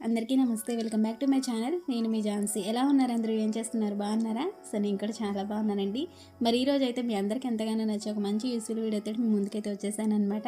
అందరికీ నమస్తే. Welcome back to my channel. నేను మీ ఝాన్సీ. ఎలా ఉన్నారు అందరూ? ఏం చేస్తున్నారు? బాగున్నారా? సో నేను కూడా చాలా బాగున్నానండి. మరి ఈరోజు అయితే మీ అందరికీ ఎంతగానో నచ్చే ఒక మంచి యూస్ఫుల్ వీడియో అయితే మీ ముందుకైతే వచ్చేసానమాట.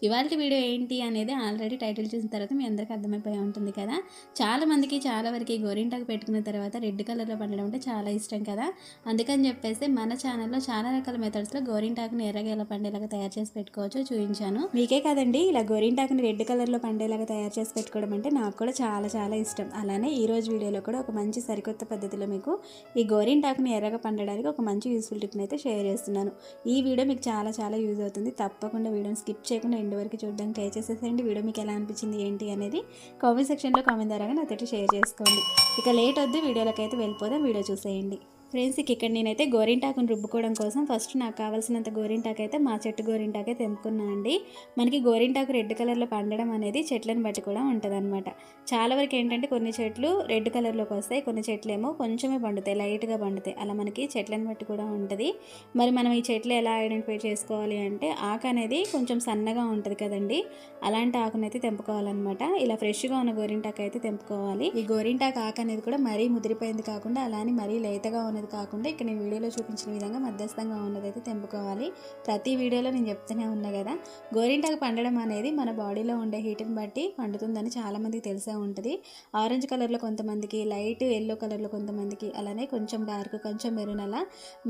ఇవాళ వీడియో ఏంటి అనేది ఆల్రెడీ టైటిల్ చూసిన తర్వాత మీ అందరికీ అర్థమైపోయి ఉంటుంది కదా. చాలా మందికి చాలా వరకు గోరింటాకు పెట్టుకున్న తర్వాత రెడ్ కలర్లో పండడం అంటే చాలా ఇష్టం కదా. అందుకని చెప్పేసి మన ఛానల్లో చాలా రకాల మెథడ్స్లో గోరింటాకుని ఎర్రగా ఎలా పండేలాగా తయారు చేసి పెట్టుకోవచ్చో చూపించాను. మీకే కాదండి, ఇలా గోరింటాకుని రెడ్ కలర్లో పండేలాగా తయారు చేసి పెట్టుకోవడం అంటే నాకు కూడా చాలా చాలా ఇష్టం. అలానే ఈరోజు వీడియోలో కూడా ఒక మంచి సరికొత్త పద్ధతిలో మీకు ఈ గోరింటాకుని ఎర్రగా పండడానికి ఒక మంచి యూస్ఫుల్ టిప్ని అయితే షేర్ చేస్తున్నాను. ఈ వీడియో మీకు చాలా చాలా యూజ్ అవుతుంది. తప్పకుండా వీడియోని స్కిప్ చేయకుండా ఎండ్ వరకు చూడడానికి ట్రై చేసేసేయండి. వీడియో మీకు ఎలా అనిపించింది ఏంటి అనేది కామెంట్ సెక్షన్లో కామెంట్ ద్వారా నాతో షేర్ చేసుకోండి. ఇక లేట్ వద్దు, వీడియోలోకి అయితే వెళ్ళిపోదాం. వీడియో చూసేయండి. ఫ్రెండ్స్, ఇక్కడ నేనైతే గోరింటాకుని రుబ్బుకోవడం కోసం ఫస్ట్ నాకు కావాల్సినంత గోరింటాకు అయితే మా చెట్టు గోరింటాకే తెంపుకున్నా అండి. మనకి గోరింటాకు రెడ్ కలర్లో పండడం అనేది చెట్లను బట్టి కూడా ఉంటుంది అనమాట. చాలా వరకు ఏంటంటే కొన్ని చెట్లు రెడ్ కలర్లోకి వస్తాయి, కొన్ని చెట్లు ఏమో కొంచెమే పండుతాయి, లైట్గా పండుతాయి. అలా మనకి చెట్లను బట్టి కూడా ఉంటుంది. మరి మనం ఈ చెట్లు ఎలా ఐడెంటిఫై చేసుకోవాలి అంటే ఆకు అనేది కొంచెం సన్నగా ఉంటుంది కదండి, అలాంటి ఆకునైతే తెంపుకోవాలన్నమాట. ఇలా ఫ్రెష్గా ఉన్న గోరింటాకు అయితే తెంపుకోవాలి. ఈ గోరింటాకు ఆకు అనేది కూడా మరీ ముదిరిపోయింది కాకుండా అలానే మరీ లేతగా ఉన్నది కాకుండా ఇక్కడ నేను వీడియోలో చూపించిన విధంగా మధ్యస్థంగా ఉన్నదైతే తెంపుకోవాలి. ప్రతి వీడియోలో నేను చెప్తూనే ఉన్నా కదా, గోరింటాకు పండడం అనేది మన బాడీలో ఉండే హీట్ని బట్టి పండుతుందని చాలామందికి తెలిసే ఉంటుంది. ఆరెంజ్ కలర్లో కొంతమందికి, లైట్ ఎల్లో కలర్లో కొంతమందికి, అలానే కొంచెం డార్క్, కొంచెం మెరూన్, అలా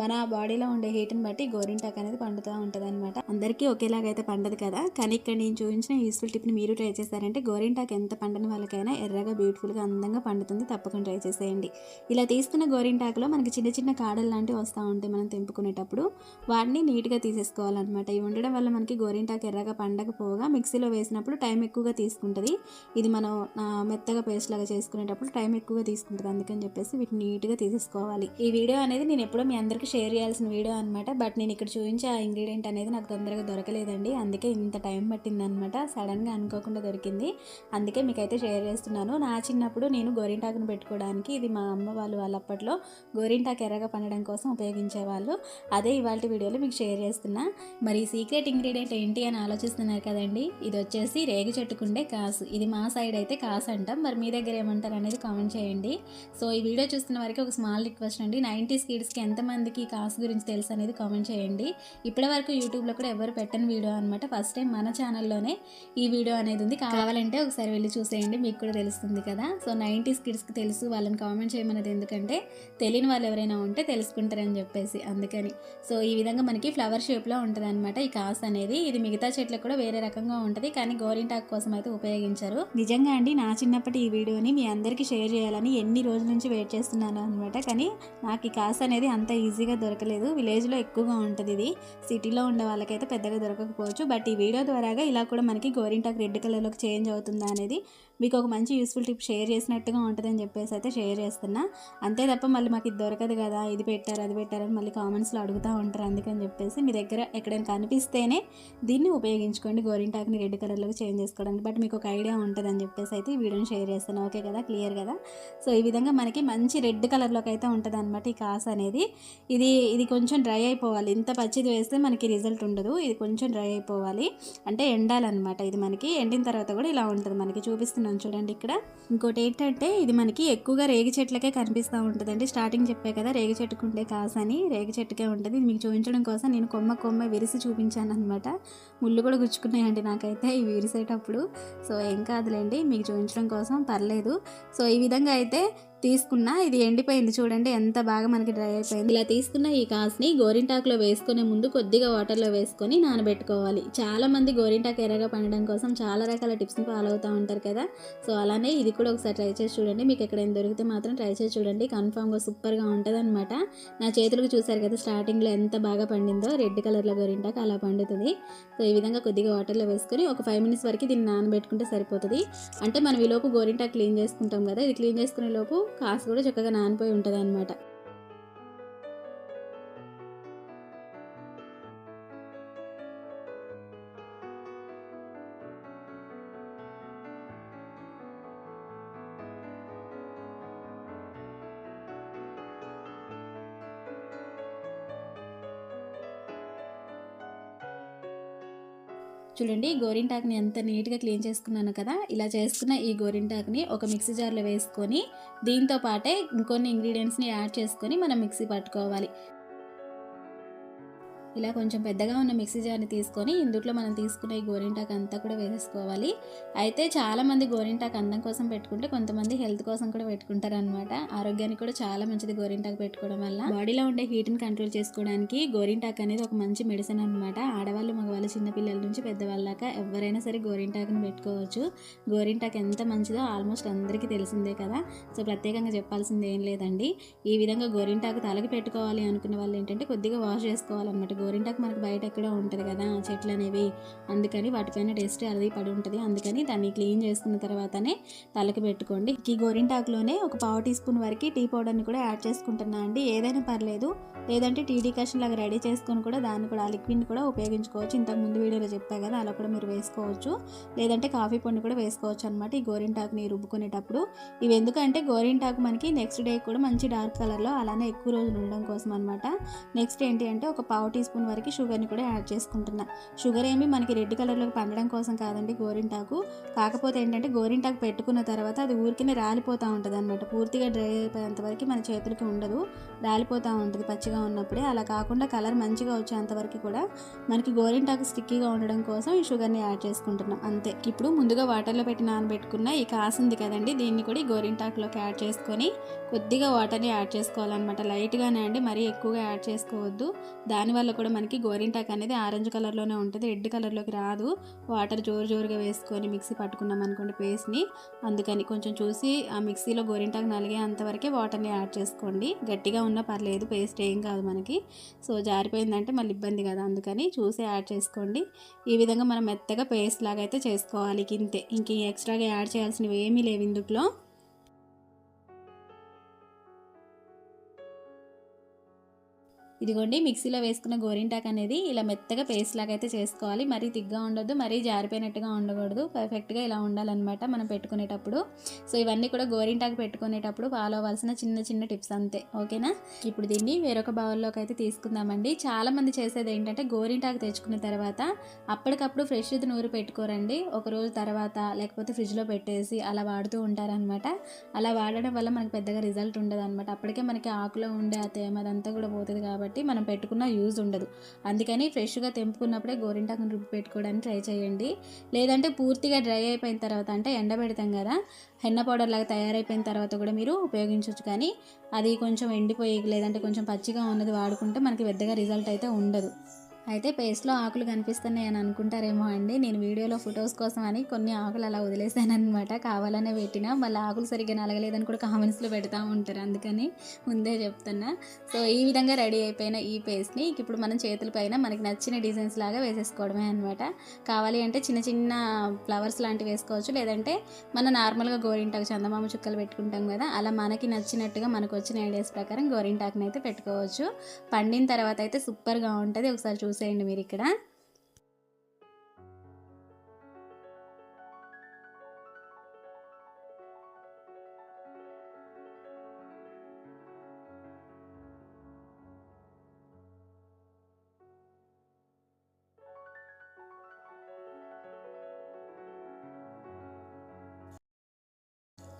మన బాడీలో ఉండే హీట్ని బట్టి గోరింటాకు అనేది పండుతూ ఉంటుంది అనమాట. అందరికీ ఒకేలాగైతే పండదు కదా. కానీ ఇక్కడ నేను చూపించిన యూస్ఫుల్ టిప్ని మీరు ట్రై చేశారంటే గోరింటాకు ఎంత పండని వాళ్ళకైనా ఎర్రగా బ్యూటిఫుల్గా అందంగా పండుతుంది. తప్పకుండా ట్రై చేసేయండి. ఇలా తీసుకున్న గోరింటాకులో మనకి చిన్న చిన్న కాడలు లాంటివి వస్తూ ఉంటాయి. మనం తెంపుకునేటప్పుడు వాటిని నీట్గా తీసేసుకోవాలన్నమాట. ఇవి ఉండడం వల్ల మనకి గోరింటాకు ఎర్రగా పండకపోగా మిక్సీలో వేసినప్పుడు టైం ఎక్కువగా తీసుకుంటుంది. ఇది మనం మెత్తగా పేస్ట్ లాగా చేసుకునేటప్పుడు టైం ఎక్కువగా తీసుకుంటుంది. అందుకని చెప్పేసి వీటిని నీట్గా తీసేసుకోవాలి. ఈ వీడియో అనేది నేను ఎప్పుడో మీ అందరికీ షేర్ చేయాల్సిన వీడియో అనమాట. బట్ నేను ఇక్కడ చూపించే ఆ ఇంగ్రీడియంట్ అనేది నాకు తొందరగా దొరకలేదండి. అందుకే ఇంత టైం పట్టింది అనమాట. సడన్గా అనుకోకుండా దొరికింది, అందుకే మీకైతే షేర్ చేస్తున్నాను. నా చిన్నప్పుడు నేను గోరింటాకును పెట్టుకోవడానికి ఇది మా అమ్మ వాళ్ళు అప్పట్లో గోరింటాకు ఎర్రగా పండడం కోసం ఉపయోగించేవాళ్ళు. అదే ఇవాళ వీడియోలో మీకు షేర్ చేస్తున్నా. మరి సీక్రెట్ ఇంగ్రీడియంట్ ఏంటి అని ఆలోచిస్తున్నారు కదండి. ఇది వచ్చేసి రేగి చెట్టుకుండే కాసు. ఇది మా సైడ్ అయితే కాసు అంటాం. మరి మీ దగ్గర ఏమంటారు అనేది కామెంట్ చేయండి. సో ఈ వీడియో చూస్తున్న వరకు ఒక స్మాల్ రిక్వెస్ట్ అండి, 90s కిడ్స్కి ఎంతమందికి కాసు గురించి తెలుసు అనేది కామెంట్ చేయండి. ఇప్పటి వరకు యూట్యూబ్లో కూడా ఎవరు పెట్టని వీడియో అనమాట. ఫస్ట్ టైం మన ఛానల్లోనే ఈ వీడియో అనేది ఉంది. కావాలంటే ఒకసారి వెళ్ళి చూసేయండి, మీకు కూడా తెలుస్తుంది కదా. సో 90s కిడ్స్కి తెలుసు, వాళ్ళని కామెంట్ చేయమన్నది ఎందుకంటే తెలియని వాళ్ళు ఎవరైనా ఉంటే తెలుసుకుంటారని చెప్పేసి, అందుకని. సో ఈ విధంగా మనకి ఫ్లవర్ షేప్లో ఉంటుంది అనమాట ఈ కాస్ అనేది. ఇది మిగతా చెట్లకు కూడా వేరే రకంగా ఉంటుంది, కానీ గోరింటాకు కోసం అయితే ఉపయోగించారు. నిజంగా అండి, నా చిన్నప్పటి ఈ వీడియోని మీ అందరికీ షేర్ చేయాలని ఎన్ని రోజుల నుంచి వెయిట్ చేస్తున్నాను అనమాట. కానీ నాకు ఈ కాస్ అనేది అంత ఈజీగా దొరకలేదు. విలేజ్లో ఎక్కువగా ఉంటుంది ఇది, సిటీలో ఉండే వాళ్ళకైతే పెద్దగా దొరకకపోవచ్చు. బట్ ఈ వీడియో ద్వారాగా ఇలా కూడా మనకి గోరింటాకు రెడ్ కలర్లోకి చేంజ్ అవుతుందా అనేది మీకు ఒక మంచి యూస్ఫుల్ టిప్ షేర్ చేసినట్టుగా ఉంటుందని చెప్పేసి అయితే షేర్ చేస్తున్నా. అంతే తప్ప మళ్ళీ మాకు ఇది దొరకదు కదా, ఇది పెట్టారు అది పెట్టారని మళ్ళీ కామెంట్స్లో అడుగుతూ ఉంటారు. అందుకని చెప్పేసి మీ దగ్గర ఎక్కడైనా కనిపిస్తేనే దీన్ని ఉపయోగించుకోండి, గోరింటాకుని రెడ్ కలర్లోకి చేంజ్ చేసుకోవడానికి. బట్ మీకు ఒక ఐడియా ఉంటుందని చెప్పేసి అయితే ఈ వీడియోని షేర్ చేస్తాను. ఓకే కదా, క్లియర్ కదా. సో ఈ విధంగా మనకి మంచి రెడ్ కలర్లోకి అయితే ఉంటుంది అనమాట ఈ కాస్ అనేది. ఇది కొంచెం డ్రై అయిపోవాలి. ఇంత పచ్చిది వేస్తే మనకి రిజల్ట్ ఉండదు. ఇది కొంచెం డ్రై అయిపోవాలి, అంటే ఎండాలన్నమాట. ఇది మనకి ఎండిన తర్వాత కూడా ఇలా ఉంటుంది. మనకి చూపిస్తున్నాను చూడండి ఇక్కడ. ఇంకోటి ఏంటంటే ఇది మనకి ఎక్కువగా రేగి చెట్లకే కనిపిస్తూ ఉంటుందండి. స్టార్టింగ్ చెప్పే కదా రేగి చెట్టుకు ఉండే కాసు అని, రేగి చెట్టుకే ఉంటుంది. ఇది మీకు చూపించడం కోసం నేను కొమ్మ విరిసి చూపించాను అనమాట. ముళ్ళు కూడా గుచ్చుకున్నాయండి నాకైతే ఇవి విరిసేటప్పుడు. సో ఏం కాదులేండి, మీకు చూపించడం కోసం పర్లేదు. సో ఈ విధంగా అయితే తీసుకున్నా. ఇది ఎండిపోయింది చూడండి, ఎంత బాగా మనకి డ్రై అయిపోయింది. ఇలా తీసుకున్న ఈ కాస్ని గోరింటాకులో వేసుకునే ముందు కొద్దిగా వాటర్లో వేసుకొని నానబెట్టుకోవాలి. చాలా మంది గోరింటాకు ఎర్రగా పండడం కోసం చాలా రకాల టిప్స్ని ఫాలో అవుతూ ఉంటారు కదా. సో అలానే ఇది కూడా ఒకసారి ట్రై చేసి చూడండి. మీకు ఎక్కడైనా దొరికితే మాత్రం ట్రై చేసి చూడండి, కన్ఫామ్గా సూపర్గా ఉంటుంది అనమాట. నా చేతులకు చూసారు కదా స్టార్టింగ్లో ఎంత బాగా పండిందో, రెడ్ కలర్లో గోరింటాకు అలా పండుతుంది. సో ఈ విధంగా కొద్దిగా వాటర్లో వేసుకొని ఒక 5 minutes వరకు దీన్ని నానబెట్టుకుంటే సరిపోతుంది. అంటే మనం ఈ లోపు గోరింటాకు క్లీన్ చేసుకుంటాం కదా, ఇది క్లీన్ చేసుకునే లోపు కాసు కూడా చక్కగా నానిపోయి ఉంటుంది అనమాట. చూడండి గోరింటాకుని ఎంత నీట్గా క్లీన్ చేసుకున్నాను కదా. ఇలా చేసుకున్న ఈ గోరింటాకుని ఒక మిక్సీ జార్లో వేసుకొని దీంతో పాటే ఇంకొన్ని ఇంగ్రీడియంట్స్ని యాడ్ చేసుకొని మనం మిక్సీ పట్టుకోవాలి. ఇలా కొంచెం పెద్దగా ఉన్న మిక్సీ జార్ని తీసుకొని ఇందులో మనం తీసుకున్న ఈ గోరింటాకు అంతా కూడా వేసేసుకోవాలి. అయితే చాలామంది గోరింటాకు అందం కోసం పెట్టుకుంటే కొంతమంది హెల్త్ కోసం కూడా పెట్టుకుంటారు అనమాట. ఆరోగ్యానికి కూడా చాలా మంచిది గోరింటాకు పెట్టుకోవడం వల్ల. బాడీలో ఉండే హీట్ని కంట్రోల్ చేసుకోవడానికి గోరింటాకు అనేది ఒక మంచి మెడిసిన్ అనమాట. ఆడవాళ్ళు మగవాళ్ళు చిన్నపిల్లల నుంచి పెద్దవాళ్ళ దాకా ఎవరైనా సరే గోరింటాకుని పెట్టుకోవచ్చు. గోరింటాకు ఎంత మంచిదో ఆల్మోస్ట్ అందరికీ తెలిసిందే కదా. సో ప్రత్యేకంగా చెప్పాల్సింది ఏం లేదండి. ఈ విధంగా గోరింటాకు తలకి పెట్టుకోవాలి అనుకున్న వాళ్ళు ఏంటంటే కొద్దిగా వాష్ చేసుకోవాలన్నమాట. గోరింటాకు మనకు బయట ఎక్కడో ఉంటుంది కదా చెట్లు అనేవి, అందుకని వాటిపైన డస్ట్ అది పడి ఉంటుంది. అందుకని దాన్ని క్లీన్ చేసుకున్న తర్వాతనే తలకి పెట్టుకోండి. ఈ గోరింటాకులోనే ఒక 1/2 టీ స్పూన్ వరకు టీ పౌడర్ని కూడా యాడ్ చేసుకుంటున్నా అండి. ఏదైనా పర్లేదు, లేదంటే టీ డికాషన్ లాగా రెడీ చేసుకొని కూడా దాన్ని కూడా ఆ లిక్విడ్ని కూడా ఉపయోగించుకోవచ్చు. ఇంతకు ముందు వీడియోలో చెప్పా కదా, అలా కూడా మీరు వేసుకోవచ్చు. లేదంటే కాఫీ పొడిని కూడా వేసుకోవచ్చు అనమాట ఈ గోరింటాకుని రుబ్బుకునేటప్పుడు. ఇవి ఎందుకంటే గోరింటాకు మనకి నెక్స్ట్ డే కూడా మంచి డార్క్ కలర్లో అలానే ఎక్కువ రోజులు ఉండడం కోసం అనమాట. నెక్స్ట్ ఏంటి అంటే ఒక 1/2 టీ స్పూన్ వరకు షుగర్ని కూడా యాడ్ చేసుకుంటున్నా. షుగర్ ఏమి మనకి రెడ్ కలర్లోకి పండడం కోసం కాదండి గోరింటాకు. కాకపోతే ఏంటంటే గోరింటాకు పెట్టుకున్న తర్వాత అది ఊరికినే రాలిపోతూ ఉంటుంది అనమాట. పూర్తిగా డ్రై అయిపోయేంత వరకు మన చేతులకి ఉండదు, రాలిపోతూ ఉంటుంది పచ్చిగా ఉన్నప్పుడే. అలా కాకుండా కలర్ మంచిగా వచ్చేంతవరకు కూడా మనకి గోరింటాకు స్టిక్కీగా ఉండడం కోసం ఈ షుగర్ని యాడ్ చేసుకుంటున్నాం అంతే. ఇప్పుడు ముందుగా వాటర్లో పెట్టి నానబెట్టుకున్న ఈ కాసింది కదండి, దీన్ని కూడా ఈ గోరింటాకులోకి యాడ్ చేసుకొని కొద్దిగా వాటర్ని యాడ్ చేసుకోవాలన్నమాట. లైట్గానే అండి, మరీ ఎక్కువగా యాడ్ చేసుకోవద్దు. దానివల్ల కూడా మనకి గోరింటాకు అనేది ఆరెంజ్ కలర్లోనే ఉంటుంది, రెడ్ కలర్లోకి రాదు. వాటర్ జోరుగా వేసుకొని మిక్సీ పట్టుకున్నాం అనుకోండి పేస్ట్ని. అందుకని కొంచెం చూసి ఆ మిక్సీలో గోరింటాకు నలిగే అంతవరకే వాటర్ని యాడ్ చేసుకోండి. గట్టిగా ఉన్నా పర్లేదు, పేస్ట్ ఏం కాదు మనకి. సో జారిపోయిందంటే మళ్ళీ ఇబ్బంది కదా, అందుకని చూసి యాడ్ చేసుకోండి. ఈ విధంగా మనం మెత్తగా పేస్ట్ లాగా అయితే చేసుకోవాలి. ఇంక ఎక్స్ట్రాగా యాడ్ చేయాల్సినవి ఏమీ లేవు ఇందులో. ఇదిగోండి మిక్సీలో వేసుకున్న గోరింటాకు అనేది ఇలా మెత్తగా పేస్ట్ లాగా అయితే చేసుకోవాలి. మరీ తిగ్గా ఉండొద్దు, మరీ జారిపోయినట్టుగా ఉండకూడదు. పర్ఫెక్ట్గా ఇలా ఉండాలన్నమాట మనం పెట్టుకునేటప్పుడు. సో ఇవన్నీ కూడా గోరింటాకు పెట్టుకునేటప్పుడు ఫాలో అవ్వాల్సిన చిన్న టిప్స్ అంతే, ఓకేనా. ఇప్పుడు దీన్ని వేరొక బౌల్లోకి అయితే తీసుకుందామండి. చాలామంది చేసేది ఏంటంటే గోరింటాకు తెచ్చుకున్న తర్వాత అప్పటికప్పుడు ఫ్రెష్ది నూరు పెట్టుకోరండి. ఒక రోజు తర్వాత లేకపోతే ఫ్రిడ్జ్లో పెట్టేసి అలా వాడుతూ ఉంటారనమాట. అలా వాడడం వల్ల మనకు పెద్దగా రిజల్ట్ ఉండదు అనమాట. అప్పటికే మనకి ఆకులో ఉండే ఆ తేమ అదంతా కూడా పోతుంది కాబట్టి మనం పెట్టుకున్న యూజ్ ఉండదు. అందుకని ఫ్రెష్గా తెంపుకున్నప్పుడే గోరింటాకుని రుబ్బి పెట్టుకోవడానికి ట్రై చేయండి. లేదంటే పూర్తిగా డ్రై అయిపోయిన తర్వాత అంటే ఎండబెడతాం కదా, హెన్న పౌడర్ లాగా తయారైపోయిన తర్వాత కూడా మీరు ఉపయోగించవచ్చు. కానీ అది కొంచెం ఎండిపోయి లేదంటే కొంచెం పచ్చిగా ఉన్నది వాడుకుంటే మనకి పెద్దగా రిజల్ట్ అయితే ఉండదు. అయితే పేస్ట్లో ఆకులు కనిపిస్తున్నాయి అని అనుకుంటారేమో అండి. నేను వీడియోలో ఫొటోస్ కోసం అని కొన్ని ఆకులు అలా వదిలేసాను అనమాట. కావాలనే పెట్టినా మళ్ళీ ఆకులు సరిగ్గా నలగలేదని కూడా కామెంట్స్లో పెడతా ఉంటారు, అందుకని ముందే చెప్తున్నా. సో ఈ విధంగా రెడీ అయిపోయిన ఈ పేస్ట్ని ఇప్పుడు మనం చేతుల పైన మనకి నచ్చిన డిజైన్స్ లాగా వేసేసుకోవడమే అనమాట. కావాలి అంటే చిన్న ఫ్లవర్స్ లాంటివి వేసుకోవచ్చు, లేదంటే మనం నార్మల్గా గోరింటాకు చందమామ చుక్కలు పెట్టుకుంటాం కదా, అలా మనకి నచ్చినట్టుగా మనకు వచ్చిన ఐడియాస్ ప్రకారం గోరింటాకుని అయితే పెట్టుకోవచ్చు. పండిన తర్వాత అయితే సూపర్గా ఉంటుంది, ఒకసారి చూసేయండి మీరు ఇక్కడ.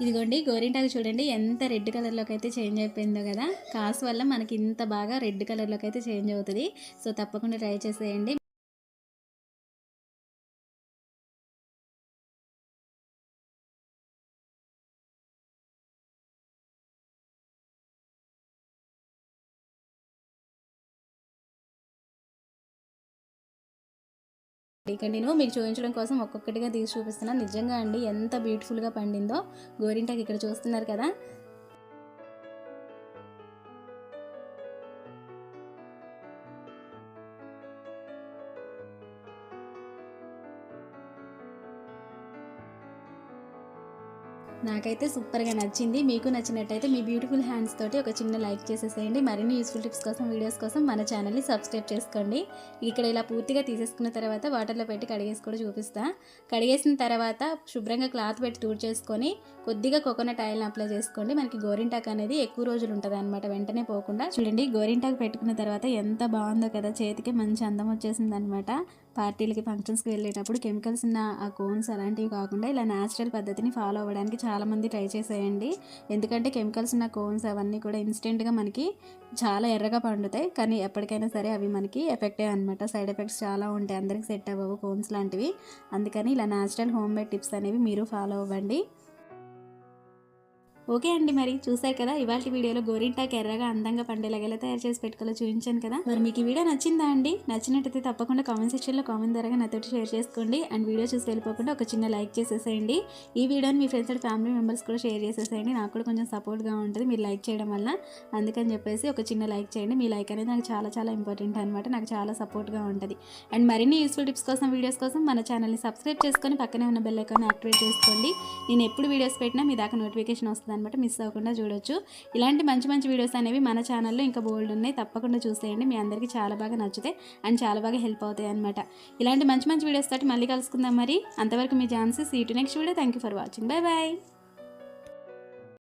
ఇదిగోండి గోరింటాకు చూడండి ఎంత రెడ్ కలర్లోకి అయితే చేంజ్ అయిపోయిందో కదా. కాసు వల్ల మనకి ఇంత బాగా రెడ్ కలర్లోకి అయితే చేంజ్ అవుతుంది. సో తప్పకుండా ట్రై చేసేయండి. ఇక్కడ నేను మీకు చూపించడం కోసం ఒక్కొక్కటిగా తీసి చూపిస్తున్నాను. నిజంగా అండి ఎంత బ్యూటిఫుల్గా పండిందో గోరింటాకు ఇక్కడ చూస్తున్నారు కదా. నాకైతే సూపర్గా నచ్చింది. మీకు నచ్చినట్టయితే మీ బ్యూటిఫుల్ హ్యాండ్స్ తోటి ఒక చిన్న లైక్ చేసేసేయండి. మరిన్ని యూస్ఫుల్ టిప్స్ కోసం వీడియోస్ కోసం మన ఛానల్ని సబ్స్క్రైబ్ చేసుకోండి. ఇక్కడ ఇలా పూర్తిగా తీసేసుకున్న తర్వాత వాటర్లో పెట్టి కడిగేసి కూడా చూపిస్తా. కడిగేసిన తర్వాత శుభ్రంగా క్లాత్ పెట్టి తుడిచేసుకొని కొద్దిగా కోకోనట్ ఆయిల్ని అప్లై చేసుకోండి. మనకి గోరింటాకు అనేది ఎక్కువ రోజులు ఉంటుంది అనమాట, వెంటనే పోకుండా. చూడండి గోరింటాకు పెట్టుకున్న తర్వాత ఎంత బాగుందో కదా, చేతికి మంచి అందం వచ్చేసింది అనమాట. పార్టీలకి ఫంక్షన్స్కి వెళ్ళేటప్పుడు కెమికల్స్ ఉన్న ఆ కోన్స్ అలాంటివి కాకుండా ఇలా న్యాచురల్ పద్ధతిని ఫాలో అవ్వడానికి చాలామంది ట్రై చేసేయండి. ఎందుకంటే కెమికల్స్ ఉన్న కోన్స్ అవన్నీ కూడా ఇన్స్టెంట్గా మనకి చాలా ఎర్రగా పండుతాయి, కానీ ఎప్పటికైనా సరే అవి మనకి ఎఫెక్టే అనమాట. సైడ్ ఎఫెక్ట్స్ చాలా ఉంటాయి, అందరికి సెట్ అవ్వవు కోన్స్ లాంటివి. అందుకని ఇలా న్యాచురల్ హోమ్ మేడ్ టిప్స్ అనేవి మీరు ఫాలో అవ్వండి. ఓకే అండి, మరి చూసారు కదా ఇవాళ వీడియోలో గోరింటాకు ఎర్రగా అందంగా పండేలాగా ఎలా తయారు చేసి పెట్టుకోవాలో చూపించాను కదా. మరి మీకు ఈ వీడియో నచ్చిందా అండి? నచ్చినట్టయితే తప్పకుండా కామెంట్ సెక్షన్లో కామెంట్ ద్వారా నాతో షేర్ చేసుకోండి. అండ్ వీడియో చూసి వెళ్ళిపోకుండా ఒక చిన్న లైక్ చేసేసేయండి. ఈ వీడియోని మీ ఫ్రెండ్స్ అండ్ ఫ్యామిలీ మెంబర్స్ కూడా షేర్ చేసేసేయండి. నాకు కూడా కొంచెం సపోర్ట్గా ఉంటుంది మీరు లైక్ చేయడం వల్ల. అందుకని చెప్పేసి ఒక చిన్న లైక్ చేయండి. మీ లైక్ అనేది నాకు చాలా చాలా ఇంపార్టెంట్ అనమాట, నాకు చాలా సపోర్ట్గా ఉంటుంది. అండ్ మరిన్ని యూస్ఫుల్ టిప్స్ కోసం వీడియోస్ కోసం మన ఛానల్ని సబ్స్క్రైబ్ చేసుకొని పక్కనే ఉన్న బెల్ ఐకాన్ని యాక్టివేట్ చేసుకోండి. నేను ఎప్పుడు వీడియోస్ పెట్టినా మీ దాకా నోటిఫికేషన్ వస్తుంది అనమాట, మిస్ అవ్వకుండా చూడొచ్చు. ఇలాంటి మంచి మంచి వీడియోస్ అనేవి మన ఛానల్లో ఇంకా బోల్డ్ ఉన్నాయి, తప్పకుండా చూసేయండి. మీ అందరికీ చాలా బాగా నచ్చుతాయి అండ్ చాలా బాగా హెల్ప్ అవుతాయి అనమాట. ఇలాంటి మంచి మంచి వీడియోస్ తోటి మళ్ళీ కలుసుకుందాం. మరి అంతవరకు మీ Jhansi. See you to next video. Thank you for watching. Bye bye.